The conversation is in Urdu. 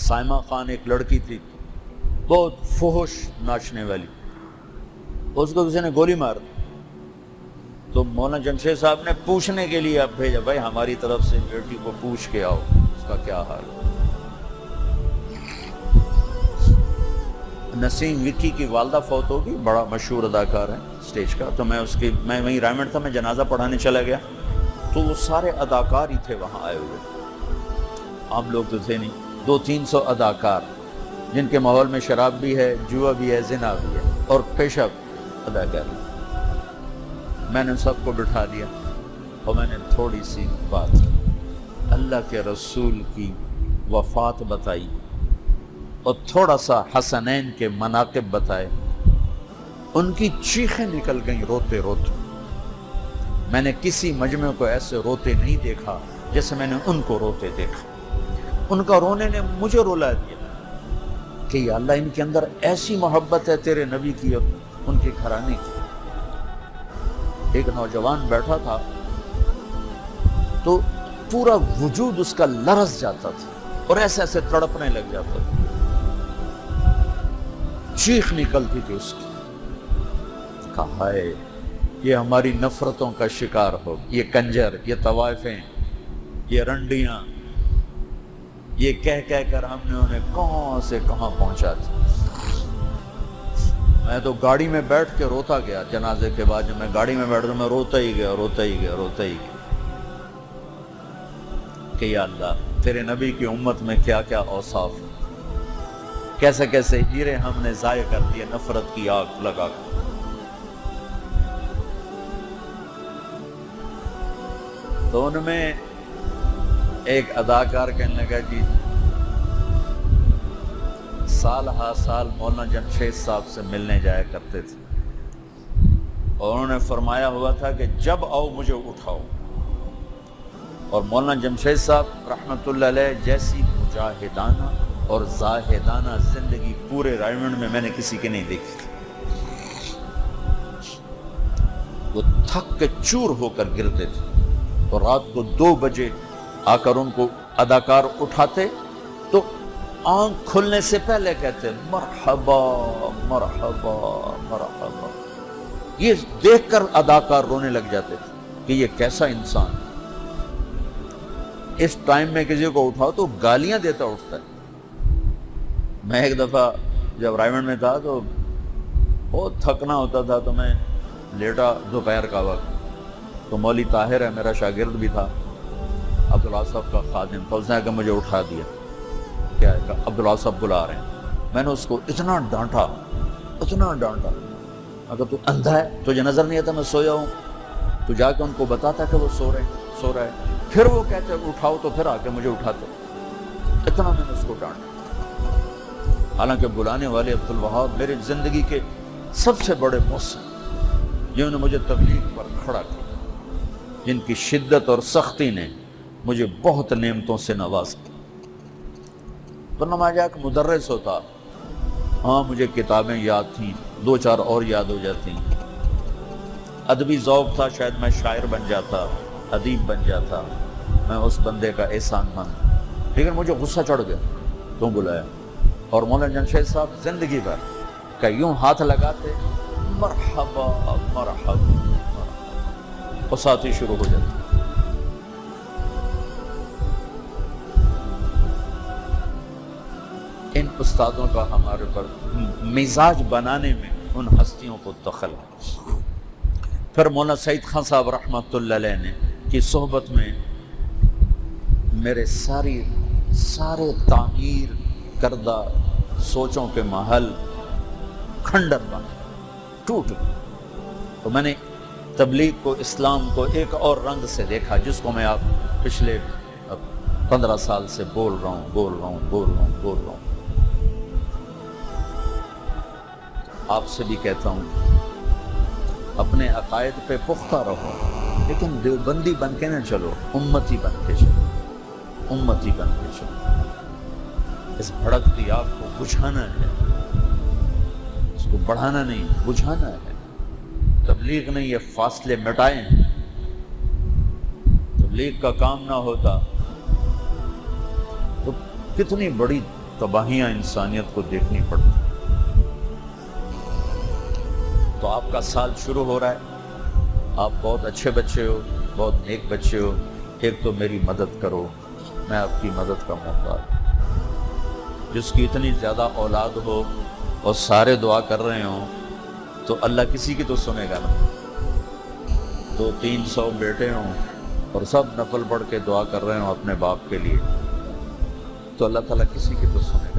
سائمہ خان ایک لڑکی تھی بہت فحش ناچنے والی، اس کو کسی نے گولی مار دی تو مولانا جمشید صاحب نے پوچھنے کے لیے اب بھیجا، بھائی ہماری طرف سے بیٹی کو پوچھ کے آؤ اس کا کیا حال ہے۔ نسیم وکی کی والدہ فوت ہوگی، بڑا مشہور اداکار ہے سٹیج کا، تو میں وہیں رائمنڈ تھا، میں جنازہ پڑھانے چلا گیا تو وہ سارے اداکار ہی تھے وہاں آئے ہوئے، عام لوگ تو تھے نہیں، 200-300 اداکار جن کے ماحول میں شراب بھی ہے، جوا بھی ہے، زنا بھی ہے اور پیشہ اداکاری۔ میں نے سب کو بٹھا دیا اور میں نے تھوڑی سی بات اللہ کے رسول کی وفات بتائی اور تھوڑا سا حسنین کے مناقب بتائے۔ ان کی چیخیں نکل گئیں روتے روتے۔ میں نے کسی مجمع کو ایسے روتے نہیں دیکھا جیسے میں نے ان کو روتے دیکھا۔ ان کا رونے نے مجھے رلا دیا کہ یا اللہ ان کے اندر ایسی محبت ہے تیرے نبی کی اور ان کے گھرانے کی۔ ایک نوجوان بیٹھا تھا تو پورا وجود اس کا لرز جاتا تھا اور ایسے ایسے تڑپنے لگ جاتا تھا، چیخ نکلتی تھی اس کی۔ کہا ہے یہ ہماری نفرتوں کا شکار ہو، یہ کنجر، یہ طوائفیں، یہ رنڈیاں، یہ کہہ کہہ کر ہم نے انہیں کہاں سے کہاں پہنچا دیا۔ میں تو گاڑی میں بیٹھ کے روتا گیا، جنازے کے بعد جب میں گاڑی میں بیٹھ میں روتا ہی گیا روتا ہی گیا روتا ہی گیا کہ یا اللہ تیرے نبی کی امت میں کیا کیا اوصاف، کیسے کیسے ہیرے ہم نے ضائع کر دیے نفرت کی آگ لگا کر۔ تو ان میں ایک اداکار کہنے لگا جی سال ہا سال مولانا جمشید صاحب سے ملنے جایا کرتے تھے اور انہوں نے فرمایا ہوا تھا کہ جب آؤ مجھے اٹھاؤ، اور مولانا جمشید صاحب رحمت اللہ علیہ جیسی مجاہدانہ اور زاہدانہ زندگی پورے رائمنڈ میں نے کسی کے نہیں دیکھی تھی۔ وہ تھک کے چور ہو کر گرتے تھے اور رات کو 2 بجے آ کر ان کو اداکار اٹھاتے تو آنکھ کھلنے سے پہلے کہتے مرحبا مرحبا مرحبا۔ یہ دیکھ کر اداکار رونے لگ جاتے تھے کہ یہ کیسا انسان۔ اس ٹائم میں کسی کو اٹھاؤ تو گالیاں دیتا اٹھتا ہے۔ میں ایک دفعہ جب رائمنڈ میں تھا تو بہت تھکنا ہوتا تھا تو میں لیٹا دوپہر کا وقت، تو مولوی طاہر ہے میرا شاگرد بھی تھا، عبداللہ صاحب کا خادم تھا، اس نے کہ مجھے اٹھا دیا، کیا ہے کہ عبداللہ صاحب بلا رہے ہیں۔ میں نے اس کو اتنا ڈانٹا اگر تو اندھا ہے تجھے نظر نہیں آتا میں سویا ہوں، تو جا کے ان کو بتاتا کہ وہ سو رہا ہے، پھر وہ کہتے اٹھاؤ تو پھر آ کے مجھے اٹھاتے، اتنا میں نے اس کو ڈانٹا۔ حالانکہ بلانے والے عبدالوہاب میرے زندگی کے سب سے بڑے محسن، جنہوں نے مجھے تبلیغ پر کھڑا کیا، جن کی شدت اور سختی نے مجھے بہت نعمتوں سے نوازا۔ ورنہ میں جا کے مدرس ہوتا، ہاں مجھے کتابیں یاد تھیں، 2-4 اور یاد ہو جاتی، ادبی ذوق تھا، شاید میں شاعر بن جاتا، ادیب بن جاتا، میں اس بندے کا احسان مند، لیکن مجھے غصہ چڑھ گیا، تو بلایا۔ اور مولانا جمشید صاحب زندگی بھر کہ یوں ہاتھ لگاتے مرحبا مرحبا مرحبا، اور ساتھ ہی شروع ہو جاتا۔ ان استادوں کا ہمارے پر مزاج بنانے میں ان ہستیوں کو دخل ہے۔ پھر مولانا سعید خان صاحب رحمت اللہ علیہ نے کی صحبت میں میرے سارے تعمیر کردہ سوچوں کے محل کھنڈر بنا، ٹوٹ گئے۔ تو میں نے تبلیغ کو، اسلام کو ایک اور رنگ سے دیکھا، جس کو میں آپ پچھلے 15 سال سے بول رہا ہوں۔ آپ سے بھی کہتا ہوں اپنے عقائد پہ پختہ رہو، لیکن دیوبندی بن کے نہ چلو، امتی بن کے چلو۔ اس بھڑکتی آگ کو بجھانا ہے، اس کو بڑھانا نہیں، بجھانا ہے۔ تبلیغ نے یہ فاصلے مٹائے ہیں۔ تبلیغ کا کام نہ ہوتا تو کتنی بڑی تباہیاں انسانیت کو دیکھنی پڑتی. تو آپ کا سال شروع ہو رہا ہے، آپ بہت اچھے بچے ہو، بہت نیک بچے ہو. ایک تو میری مدد کرو، میں آپ کی مدد کا محتاج ہوں. جس کی اتنی زیادہ اولاد ہو اور سارے دعا کر رہے ہوں تو اللہ کسی کی تو سنے گا نا. 200-300 بیٹے ہوں اور سب نفل پڑھ کے دعا کر رہے ہوں اپنے باپ کے لیے تو اللہ تعالیٰ کسی کی تو سنے گا.